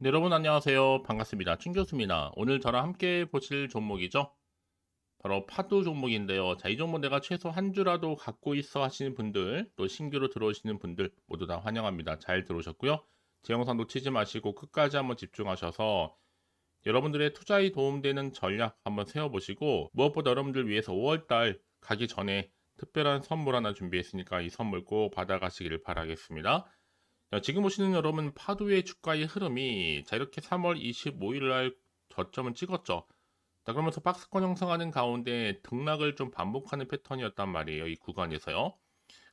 네, 여러분 안녕하세요. 반갑습니다. 춘 교수입니다. 오늘 저랑 함께 보실 종목이죠. 바로 파도 종목인데요. 자, 이 종목 내가 최소 한 주라도 갖고 있어 하시는 분들, 또 신규로 들어오시는 분들 모두 다 환영합니다. 잘 들어오셨고요. 제 영상 놓치지 마시고 끝까지 한번 집중하셔서 여러분들의 투자에 도움되는 전략 한번 세워보시고, 무엇보다 여러분들 위해서 5월달 가기 전에 특별한 선물 하나 준비했으니까 이 선물 꼭 받아가시길 바라겠습니다. 자, 지금 보시는 여러분 파도의 주가의 흐름이 자 이렇게 3월 25일 날 저점을 찍었죠. 자, 그러면서 박스권 형성하는 가운데 등락을 좀 반복하는 패턴이었단 말이에요. 이 구간에서요.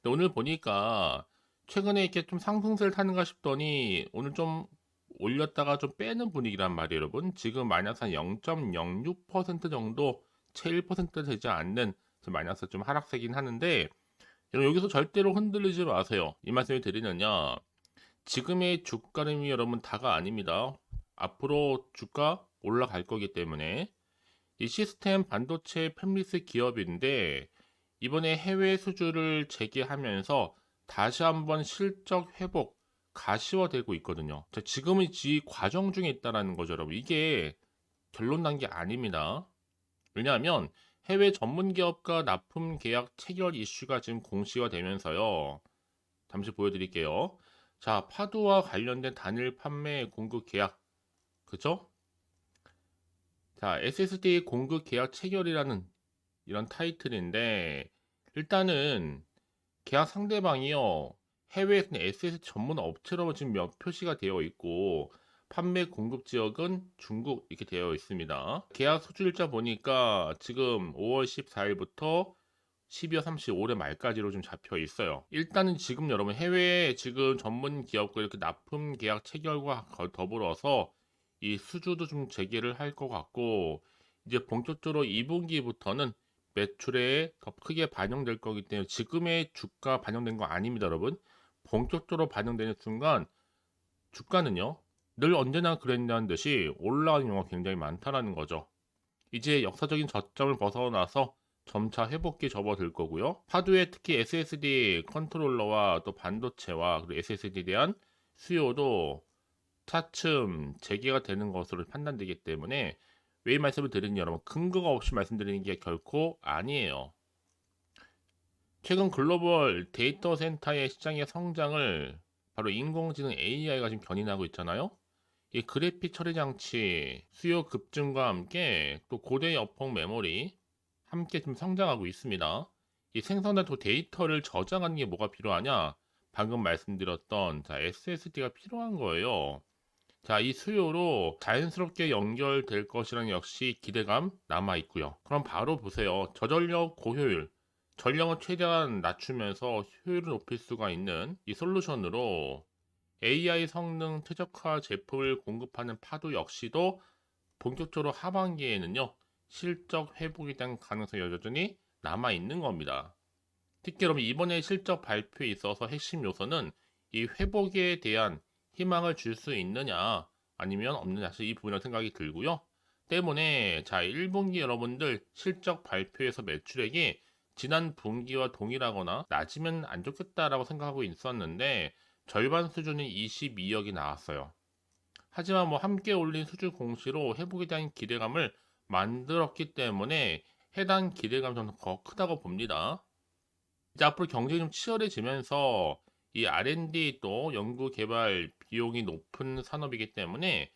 근데 오늘 보니까 최근에 이렇게 좀 상승세를 타는가 싶더니 오늘 좀 올렸다가 좀 빼는 분위기란 말이에요, 여러분. 지금 마이너스 한 0.06% 정도, 채 1% 되지 않는 마이너스 좀 하락세긴 하는데 여러분 여기서 절대로 흔들리지 마세요. 이 말씀을 드리느냐. 지금의 주가림이 여러분 다가 아닙니다. 앞으로 주가 올라갈 거기 때문에 이 시스템 반도체 팹리스 기업인데 이번에 해외 수주를 재개하면서 다시 한번 실적 회복 가시화되고 있거든요. 자, 지금은 이 과정 중에 있다라는 거죠, 여러분. 이게 결론 난 게 아닙니다. 왜냐하면 해외 전문 기업과 납품 계약 체결 이슈가 지금 공시화되면서요. 잠시 보여드릴게요. 자, 파도와 관련된 단일 판매 공급 계약, 그쵸? 자, SSD 공급 계약 체결이라는 이런 타이틀인데, 일단은 계약 상대방이요, 해외 SSD 전문 업체로 지금 몇 표시가 되어 있고, 판매 공급 지역은 중국 이렇게 되어 있습니다. 계약 소주일자 보니까 지금 5월 14일부터 12월 35일 말까지로 좀 잡혀 있어요. 일단은 지금 여러분 해외에 지금 전문 기업과 이렇게 납품 계약 체결과 더불어서 이 수주도 좀 재개를 할 것 같고 이제 본격적으로 2분기부터는 매출에 더 크게 반영될 거기 때문에 지금의 주가 반영된 거 아닙니다, 여러분. 본격적으로 반영되는 순간 주가는요 늘 언제나 그랬냐는 듯이 올라가는 경우가 굉장히 많다라는 거죠. 이제 역사적인 저점을 벗어나서 점차 회복기 접어들 거고요. 하드웨어 특히 SSD 컨트롤러와 또 반도체와 그리고 SSD에 대한 수요도 차츰 재개가 되는 것으로 판단되기 때문에 왜 이 말씀을 드리는 여러분 근거가 없이 말씀드리는 게 결코 아니에요. 최근 글로벌 데이터 센터의 시장의 성장을 바로 인공지능 AI가 지금 견인하고 있잖아요. 이 그래픽 처리 장치 수요 급증과 함께 또 고대 여펑 메모리 함께 좀 성장하고 있습니다. 이 생성된 또 데이터를 저장하는 게 뭐가 필요하냐? 방금 말씀드렸던 SSD가 필요한 거예요. 자, 이 수요로 자연스럽게 연결될 것이라는 역시 기대감 남아 있고요. 그럼 바로 보세요. 저전력 고효율, 전력을 최대한 낮추면서 효율을 높일 수가 있는 이 솔루션으로 AI 성능 최적화 제품을 공급하는 파도 역시도 본격적으로 하반기에는요, 실적 회복에 대한 가능성이 여전히 남아 있는 겁니다. 특히 여러분 이번에 실적 발표에 있어서 핵심 요소는 이 회복에 대한 희망을 줄 수 있느냐 아니면 없느냐 이 부분이라고 생각이 들고요. 때문에 자 1분기 여러분들 실적 발표에서 매출액이 지난 분기와 동일하거나 낮으면 안 좋겠다라고 생각하고 있었는데 절반 수준인 22억이 나왔어요. 하지만 뭐 함께 올린 수주 공시로 회복에 대한 기대감을 만들었기 때문에 해당 기대감이 좀 더 크다고 봅니다. 이제 앞으로 경쟁이 좀 치열해지면서 이 R&D 또 연구 개발 비용이 높은 산업이기 때문에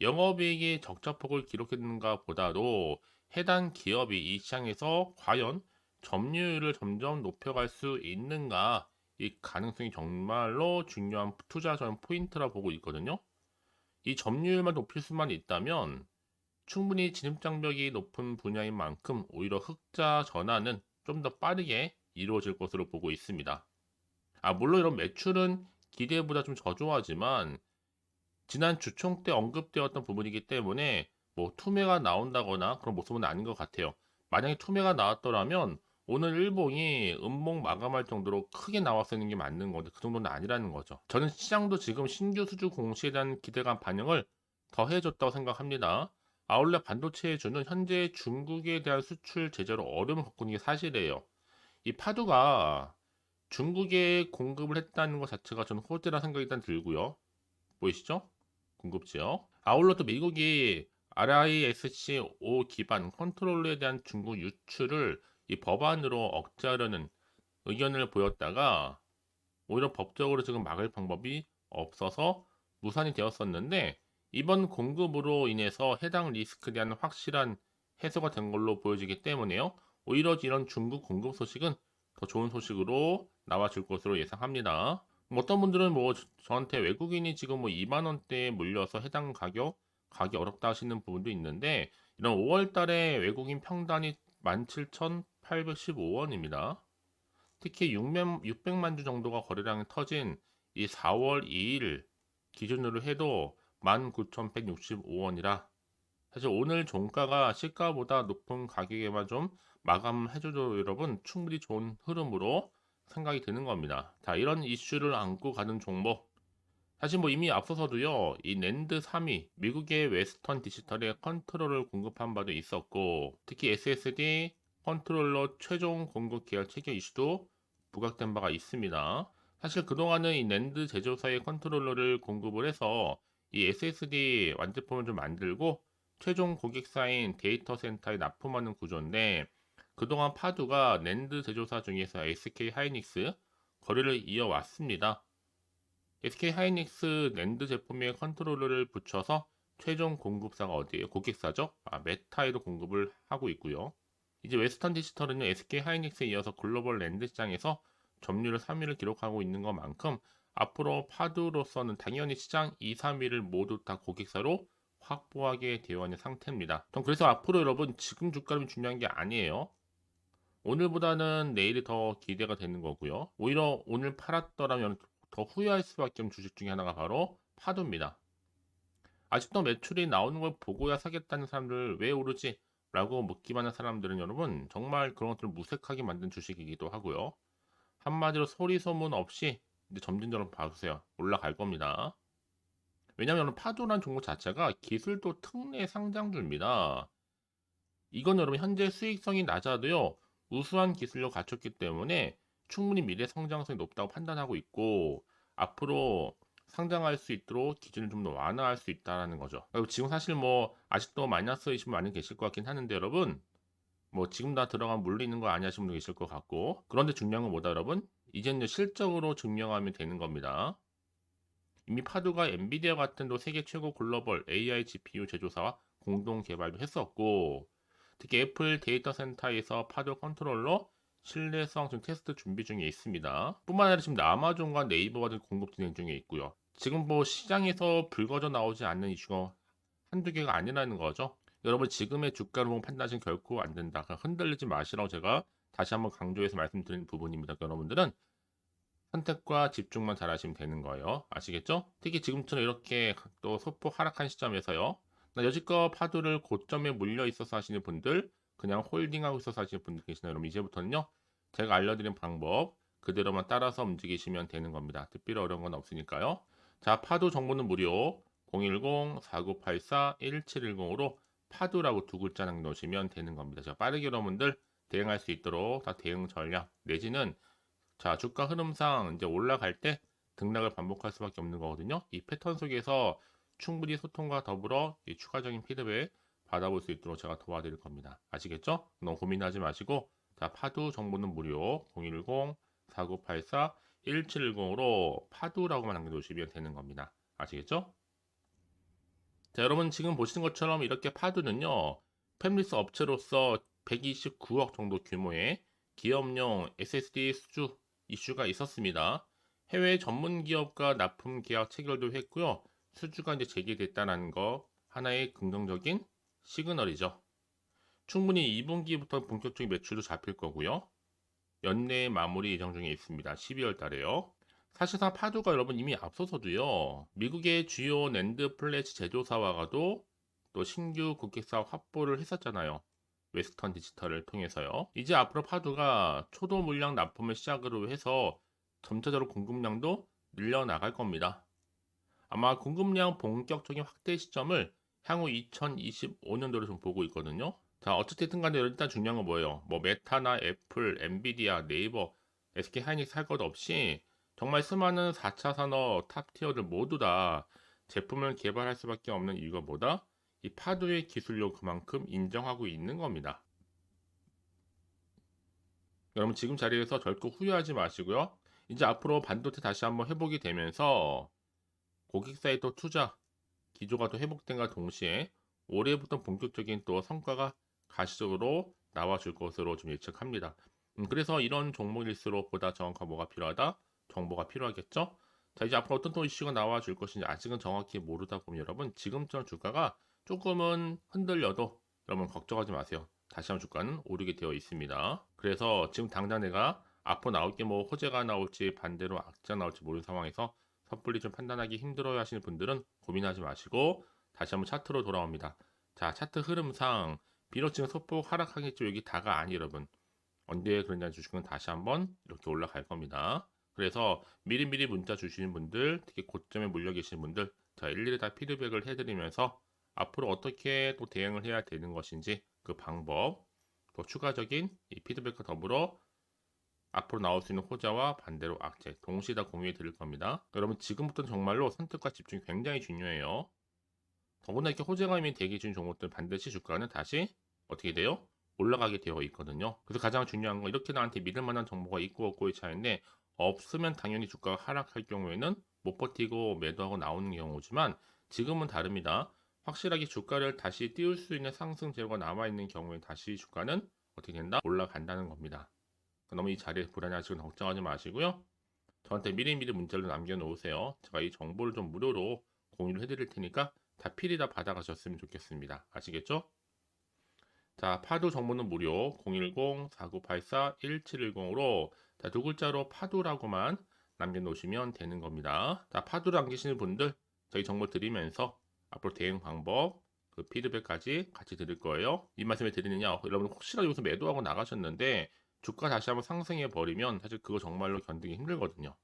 영업이익이 적자폭을 기록했는가 보다도 해당 기업이 이 시장에서 과연 점유율을 점점 높여갈 수 있는가 이 가능성이 정말로 중요한 투자 전 포인트라 보고 있거든요. 이 점유율만 높일 수만 있다면 충분히 진입장벽이 높은 분야인 만큼 오히려 흑자 전환은 좀 더 빠르게 이루어질 것으로 보고 있습니다. 물론 이런 매출은 기대보다 좀 저조하지만 지난 주총 때 언급되었던 부분이기 때문에 뭐 투매가 나온다거나 그런 모습은 아닌 것 같아요. 만약에 투매가 나왔더라면 오늘 일봉이 음봉 마감할 정도로 크게 나왔었는 게 맞는 건데 그 정도는 아니라는 거죠. 저는 시장도 지금 신규 수주 공시에 대한 기대감 반영을 더 해줬다고 생각합니다. 아울러 반도체에 주는 현재 중국에 대한 수출 제재로 어려움을 겪고 있는 게 사실이에요. 이 파도가 중국에 공급을 했다는 것 자체가 저는 호재라 생각이 일단 들고요. 보이시죠? 공급지요. 아울러 또 미국이 RISC-V 기반 컨트롤러에 대한 중국 유출을 이 법안으로 억제하려는 의견을 보였다가 오히려 법적으로 지금 막을 방법이 없어서 무산이 되었었는데 이번 공급으로 인해서 해당 리스크에 대한 확실한 해소가 된 걸로 보여지기 때문에요. 오히려 이런 중국 공급 소식은 더 좋은 소식으로 나와줄 것으로 예상합니다. 어떤 분들은 뭐 저한테 외국인이 지금 뭐 2만 원대에 물려서 해당 가격 가기 어렵다 하시는 부분도 있는데 이런 5월 달에 외국인 평단이 17,815원입니다. 특히 600만 주 정도가 거래량이 터진 이 4월 2일 기준으로 해도 19,165원이라 사실 오늘 종가가 시가보다 높은 가격에만 좀 마감해줘도 여러분 충분히 좋은 흐름으로 생각이 드는 겁니다. 자, 이런 이슈를 안고 가는 종목 사실 뭐 이미 앞서서도요 이 낸드 3위 미국의 웨스턴 디지털에 컨트롤을 공급한 바도 있었고 특히 SSD 컨트롤러 최종 공급 계약 체결 이슈도 부각된 바가 있습니다. 사실 그동안은 이 낸드 제조사의 컨트롤러를 공급을 해서 이 SSD 완제품을 좀 만들고 최종 고객사인 데이터 센터에 납품하는 구조인데 그동안 파두가 낸드 제조사 중에서 SK 하이닉스 거래를 이어왔습니다. SK 하이닉스 낸드 제품에 컨트롤러를 붙여서 최종 공급사가 어디예요? 고객사죠? 메타에도 공급을 하고 있고요. 이제 웨스턴 디지털은 SK 하이닉스에 이어서 글로벌 낸드 시장에서 점유율 3위를 기록하고 있는 것만큼 앞으로 파두로서는 당연히 시장 2, 3위를 모두 다 고객사로 확보하게 되어 있는 상태입니다. 그래서 앞으로 여러분 지금 주가는 중요한 게 아니에요. 오늘보다는 내일이 더 기대가 되는 거고요. 오히려 오늘 팔았더라면 더 후회할 수밖에 없는 주식 중에 하나가 바로 파도입니다. 아직도 매출이 나오는 걸 보고야 사겠다는 사람들 왜 오르지? 라고 묻기만 한 사람들은 여러분 정말 그런 것들을 무색하게 만든 주식이기도 하고요. 한마디로 소리 소문 없이 이제 점진적으로 봐주세요. 올라갈 겁니다. 왜냐하면 파도란 종목 자체가 기술도 특례 상장주입니다. 이건 여러분 현재 수익성이 낮아도요. 우수한 기술력 갖췄기 때문에 충분히 미래 성장성이 높다고 판단하고 있고 앞으로 상장할 수 있도록 기준을 좀 더 완화할 수 있다는 거죠. 지금 사실 뭐 아직도 마이너스이신 분 많이 계실 것 같긴 하는데 여러분 뭐 지금 다 들어가면 물리는 거 아니야 하시는 분 계실 것 같고 그런데 중요한 건 뭐다 여러분? 이제는 실적으로 증명하면 되는 겁니다. 이미 파두가 엔비디아 같은 또 세계 최고 글로벌 AI GPU 제조사와 공동 개발도 했었고 특히 애플 데이터 센터에서 파도 컨트롤러 신뢰성 지금 테스트 준비 중에 있습니다. 뿐만 아니라 지금 아마존과 네이버가 공급 진행 중에 있고요. 지금 뭐 시장에서 불거져 나오지 않는 이슈가 한두 개가 아니라는 거죠. 여러분 지금의 주가를 보고 판단하시면 결코 안 된다. 흔들리지 마시라고 제가 다시 한번 강조해서 말씀드리는 부분입니다. 여러분들은 선택과 집중만 잘하시면 되는 거예요. 아시겠죠? 특히 지금처럼 이렇게 또 소폭 하락한 시점에서요. 나 여지껏 파도를 고점에 물려 있어서 하시는 분들, 그냥 홀딩하고 있어서 하시는 분들 계시나요? 여러분 이제부터는요. 제가 알려드린 방법 그대로만 따라서 움직이시면 되는 겁니다. 특별히 어려운 건 없으니까요. 자, 파도 정보는 무료 010-4984-1710으로 파도라고 두 글자 남겨놓으시면 되는 겁니다. 자, 빠르게 여러분들 대응할 수 있도록 다 대응 전략 내지는 자, 주가 흐름상 이제 올라갈 때 등락을 반복할 수밖에 없는 거거든요. 이 패턴 속에서 충분히 소통과 더불어 이 추가적인 피드백 받아볼 수 있도록 제가 도와드릴 겁니다. 아시겠죠? 너무 고민하지 마시고 자, 파두 정보는 무료 010-4984-1710으로 파두라고만 남겨놓으시면 되는 겁니다. 아시겠죠? 자, 여러분 지금 보시는 것처럼 이렇게 파두는요. 팹리스 업체로서 129억 정도 규모의 기업용 SSD 수주 이슈가 있었습니다. 해외 전문 기업과 납품 계약 체결도 했고요. 수주가 이제 재개됐다는 거 하나의 긍정적인 시그널이죠. 충분히 2분기부터 본격적인 매출도 잡힐 거고요. 연내 마무리 예정 중에 있습니다. 12월 달에요. 사실상 파두가 여러분 이미 앞서서도요. 미국의 주요 낸드 플래시 제조사와가도 또 신규 고객사 확보를 했었잖아요. 웨스턴 디지털을 통해서요. 이제 앞으로 파두가 초도 물량 납품을 시작으로 해서 점차적으로 공급량도 늘려나갈 겁니다. 아마 공급량 본격적인 확대 시점을 향후 2025년도로 좀 보고 있거든요. 자, 어쨌든 간에 일단 중요한 건 뭐예요? 뭐 메타나 애플, 엔비디아, 네이버, SK 하이닉스 할 것 없이 정말 수많은 4차 산업 탑티어들 모두 다 제품을 개발할 수밖에 없는 이유가 뭐다? 이 파도의 기술력 그만큼 인정하고 있는 겁니다. 여러분 지금 자리에서 결코 후회하지 마시고요. 이제 앞으로 반도체 다시 한번 회복이 되면서 고객사의 또 투자 기조가 또 회복된과 동시에 올해부터 본격적인 또 성과가 가시적으로 나와줄 것으로 좀 예측합니다. 그래서 이런 종목일수록 보다 정확한 뭐가 필요하다? 정보가 필요하겠죠? 자, 이제 앞으로 어떤 또 이슈가 나와줄 것인지 아직은 정확히 모르다 보면 여러분 지금처럼 주가가 조금은 흔들려도 여러분 걱정하지 마세요. 다시 한번 주가는 오르게 되어 있습니다. 그래서 지금 당장 내가 앞으로 나올 게 뭐 호재가 나올지 반대로 악재가 나올지 모르는 상황에서 섣불리 좀 판단하기 힘들어야 하시는 분들은 고민하지 마시고 다시 한번 차트로 돌아옵니다. 자, 차트 흐름상 비록 지금 소폭 하락하겠죠. 여기 다가 아니 여러분. 언제 그러냐는 주식은 다시 한번 이렇게 올라갈 겁니다. 그래서 미리미리 문자 주시는 분들, 특히 고점에 몰려 계시는 분들, 자, 일일이 다 피드백을 해드리면서 앞으로 어떻게 또 대응을 해야 되는 것인지 그 방법, 또 추가적인 이 피드백과 더불어 앞으로 나올 수 있는 호재와 반대로 악재 동시에 다 공유해 드릴 겁니다. 여러분 지금부터는 정말로 선택과 집중이 굉장히 중요해요. 더구나 이렇게 호재감이 대기 중인 종목들 반드시 주가는 다시 어떻게 돼요? 올라가게 되어 있거든요. 그래서 가장 중요한 건 이렇게 나한테 믿을 만한 정보가 있고 없고의 차이인데 없으면 당연히 주가가 하락할 경우에는 못 버티고 매도하고 나오는 경우지만 지금은 다릅니다. 확실하게 주가를 다시 띄울 수 있는 상승 재료가 남아있는 경우에 다시 주가는 어떻게 된다? 올라간다는 겁니다. 너무 이 자리에 불안해하시고 걱정하지 마시고요. 저한테 미리미리 문자로 남겨놓으세요. 제가 이 정보를 좀 무료로 공유를 해드릴 테니까 다 필히 다 받아가셨으면 좋겠습니다. 아시겠죠? 자, 파도 정보는 무료 010-4984-1710으로 두 글자로 파도라고만 남겨놓으시면 되는 겁니다. 자, 파도를 남기시는 분들 저희 정보 드리면서 앞으로 대응 방법 그 피드백까지 같이 드릴 거예요. 이 말씀을 드리느냐 여러분 혹시나 여기서 매도하고 나가셨는데 주가 다시 한번 상승해 버리면 사실 그거 정말로 견디기 힘들거든요.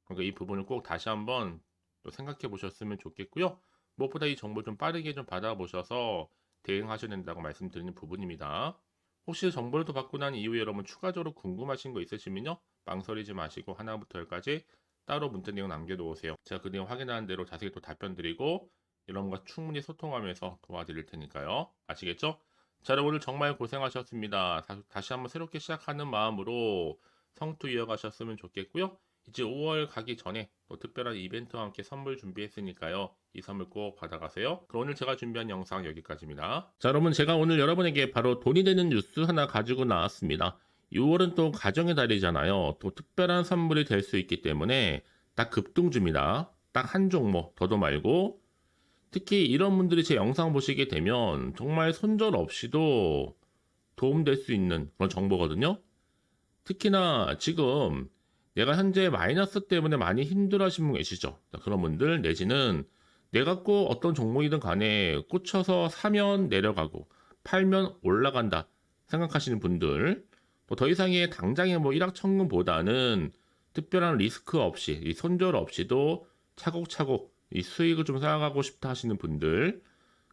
그러니까 이 부분을 꼭 다시 한번 또 생각해 보셨으면 좋겠고요. 무엇보다 이 정보 좀 빠르게 좀 받아보셔서 대응하셔야 된다고 말씀드리는 부분입니다. 혹시 정보를 또 받고 난 이후에 여러분 추가적으로 궁금하신 거 있으시면요. 망설이지 마시고 하나부터 열까지 따로 문자 내용 남겨놓으세요. 제가 그 내용 확인하는 대로 자세히 또 답변 드리고 여러분과 충분히 소통하면서 도와드릴 테니까요. 아시겠죠? 자, 여러분 오늘 정말 고생하셨습니다. 다시 한번 새롭게 시작하는 마음으로 성투 이어가셨으면 좋겠고요. 이제 5월 가기 전에 또 특별한 이벤트와 함께 선물 준비했으니까요. 이 선물 꼭 받아가세요. 그럼 오늘 제가 준비한 영상 여기까지입니다. 자, 여러분 제가 오늘 여러분에게 바로 돈이 되는 뉴스 하나 가지고 나왔습니다. 6월은 또 가정의 달이잖아요. 또 특별한 선물이 될 수 있기 때문에 딱 급등주입니다. 딱 한 종목 더도 말고 특히 이런 분들이 제 영상 보시게 되면 정말 손절 없이도 도움될 수 있는 그런 정보거든요. 특히나 지금 내가 현재 마이너스 때문에 많이 힘들어하시는 분 계시죠? 그런 분들 내지는 내가 꼭 어떤 종목이든 간에 꽂혀서 사면 내려가고 팔면 올라간다 생각하시는 분들 또 더 이상의 당장의 뭐 일확천금보다는 특별한 리스크 없이 이 손절 없이도 차곡차곡 이 수익을 좀 쌓아가고 싶다 하시는 분들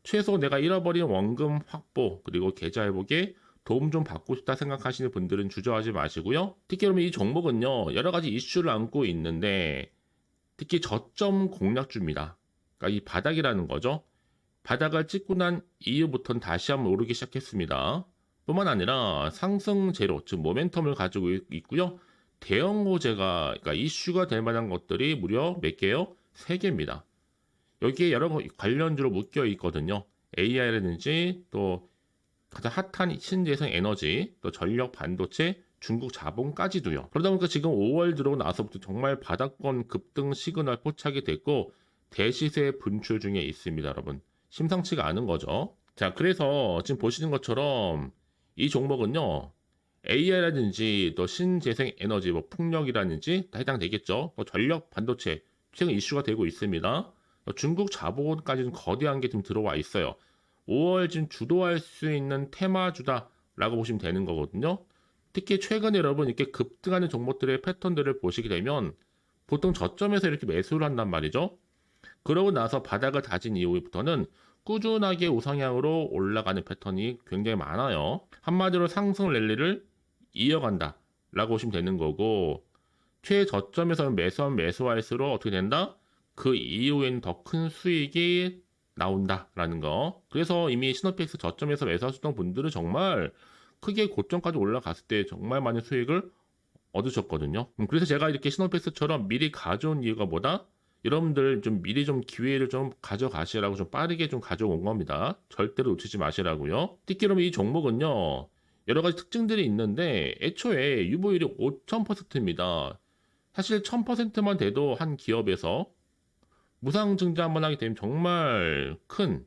최소 내가 잃어버린 원금 확보 그리고 계좌 회복에 도움 좀 받고 싶다 생각하시는 분들은 주저하지 마시고요. 특히 그러면 이 종목은요 여러 가지 이슈를 안고 있는데 특히 저점 공략주입니다. 그러니까 이 바닥이라는 거죠. 바닥을 찍고 난 이후부터는 다시 한번 오르기 시작했습니다. 뿐만 아니라 상승 제로, 즉 모멘텀을 가지고 있고요. 대형 호재가 그러니까 이슈가 될 만한 것들이 무려 몇 개요? 3개입니다. 여기에 여러 관련주로 묶여 있거든요. AI라든지 또 가장 핫한 신재생 에너지, 또 전력 반도체, 중국 자본까지도요. 그러다 보니까 지금 5월 들어오고 나서부터 정말 바닥권 급등 시그널 포착이 됐고 대시세 분출 중에 있습니다, 여러분. 심상치가 않은 거죠. 자, 그래서 지금 보시는 것처럼 이 종목은요. AI라든지 또 신재생 에너지, 뭐 풍력이라든지 다 해당되겠죠. 또 전력 반도체 최근 이슈가 되고 있습니다. 중국 자본까지는 거대한 게 좀 들어와 있어요. 5월 지금 주도할 수 있는 테마주다라고 보시면 되는 거거든요. 특히 최근에 여러분 이렇게 급등하는 종목들의 패턴들을 보시게 되면 보통 저점에서 이렇게 매수를 한단 말이죠. 그러고 나서 바닥을 다진 이후부터는 꾸준하게 우상향으로 올라가는 패턴이 굉장히 많아요. 한마디로 상승 랠리를 이어간다 라고 보시면 되는 거고 최저점에서는 매수하면 매수할수록 어떻게 된다? 그 이후엔 더 큰 수익이 나온다라는 거. 그래서 이미 시너픽스 저점에서 매수하셨던 분들은 정말 크게 고점까지 올라갔을 때 정말 많은 수익을 얻으셨거든요. 그래서 제가 이렇게 시너픽스처럼 미리 가져온 이유가 뭐다? 여러분들 좀 미리 좀 기회를 좀 가져가시라고 좀 빠르게 좀 가져온 겁니다. 절대로 놓치지 마시라고요. 특히로 이 종목은요. 여러 가지 특징들이 있는데 애초에 유보율이 5,000%입니다. 사실 1000%만 돼도 한 기업에서 무상증자 한번 하게 되면 정말 큰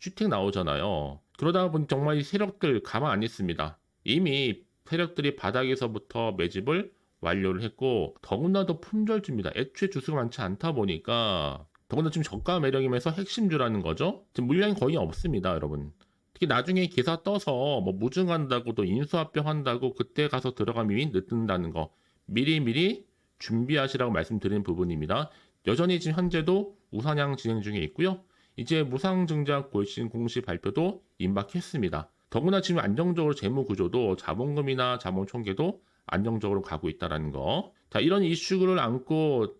슈팅 나오잖아요. 그러다 보니 정말 이 세력들 가만 안 있습니다. 이미 세력들이 바닥에서부터 매집을 완료를 했고 더군다나 품절주입니다. 애초에 주수가 많지 않다 보니까 더군다나 지금 저가 매력이면서 핵심주라는 거죠. 지금 물량이 거의 없습니다, 여러분. 특히 나중에 기사 떠서 뭐 무증한다고 또 인수합병한다고 그때 가서 들어가면 이미 늦는다는 거 미리미리 준비하시라고 말씀드리는 부분입니다. 여전히 지금 현재도 우상향 진행 중에 있고요. 이제 무상증자 골신 공시 발표도 임박했습니다. 더구나 지금 안정적으로 재무 구조도 자본금이나 자본 총계도 안정적으로 가고 있다는 거. 자, 이런 이슈를 안고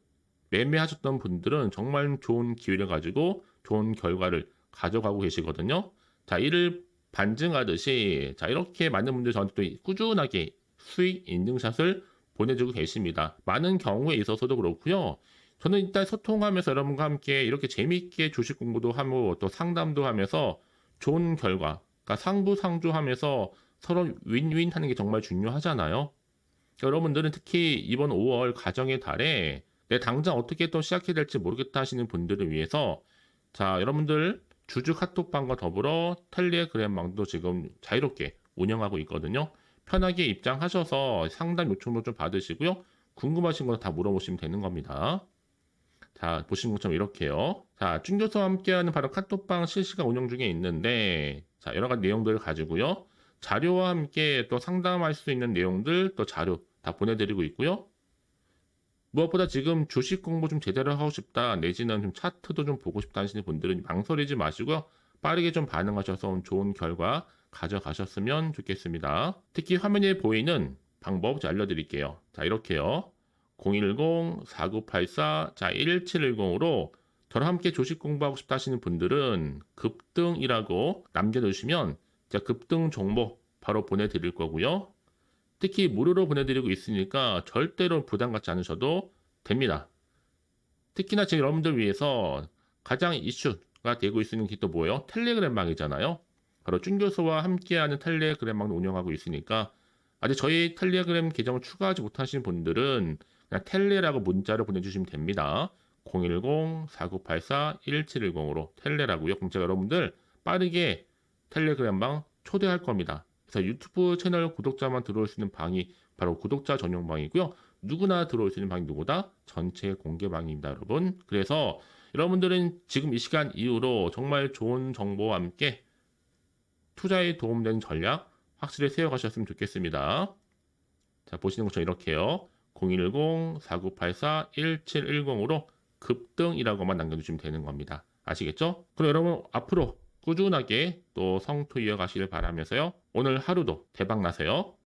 매매하셨던 분들은 정말 좋은 기회를 가지고 좋은 결과를 가져가고 계시거든요. 자, 이를 반증하듯이 자, 이렇게 많은 분들이 저한테 또 꾸준하게 수익 인증샷을 보내주고 계십니다. 많은 경우에 있어서도 그렇고요. 저는 일단 소통하면서 여러분과 함께 이렇게 재미있게 주식 공부도 하고 또 상담도 하면서 좋은 결과, 그러니까 상부상조하면서 서로 윈윈 하는 게 정말 중요하잖아요. 여러분들은 특히 이번 5월 가정의 달에 내 당장 어떻게 또 시작해야 될지 모르겠다 하시는 분들을 위해서 자, 여러분들 주주 카톡방과 더불어 텔레그램방도 지금 자유롭게 운영하고 있거든요. 편하게 입장하셔서 상담 요청도 좀 받으시고요. 궁금하신 거 다 물어보시면 되는 겁니다. 자, 보시는 것처럼 이렇게요. 자, 준교수와 함께하는 바로 카톡방 실시간 운영 중에 있는데, 자, 여러 가지 내용들을 가지고요. 자료와 함께 또 상담할 수 있는 내용들, 또 자료 다 보내드리고 있고요. 무엇보다 지금 주식 공부 좀 제대로 하고 싶다, 내지는 좀 차트도 좀 보고 싶다 하시는 분들은 망설이지 마시고요. 빠르게 좀 반응하셔서 좋은 결과 가져가셨으면 좋겠습니다. 특히 화면에 보이는 방법 알려드릴게요. 자, 이렇게요. 010-4984, 자, 1710으로 저랑 함께 주식 공부하고 싶다 하시는 분들은 급등이라고 남겨두시면 제가 급등 정보 바로 보내드릴 거고요. 특히 무료로 보내드리고 있으니까 절대로 부담 갖지 않으셔도 됩니다. 특히나 지금 여러분들 위해서 가장 이슈가 되고 있는 게 또 뭐예요? 텔레그램방이잖아요. 바로 준교수와 함께하는 텔레그램방을 운영하고 있으니까 아직 저희 텔레그램 계정을 추가하지 못하신 분들은 그냥 텔레라고 문자를 보내주시면 됩니다. 010-4984-1710으로 텔레라고요. 그럼 제가 여러분들 빠르게 텔레그램방 초대할 겁니다. 그래서 유튜브 채널 구독자만 들어올 수 있는 방이 바로 구독자 전용 방이고요. 누구나 들어올 수 있는 방이 누구다? 전체 공개 방입니다, 여러분. 그래서 여러분들은 지금 이 시간 이후로 정말 좋은 정보와 함께 투자에 도움되는 전략 확실히 세워가셨으면 좋겠습니다. 자, 보시는 것처럼 이렇게요. 010-4984-1710으로 급등이라고만 남겨주시면 되는 겁니다. 아시겠죠? 그럼 여러분 앞으로 꾸준하게 또 성투 이어가시길 바라면서요. 오늘 하루도 대박 나세요.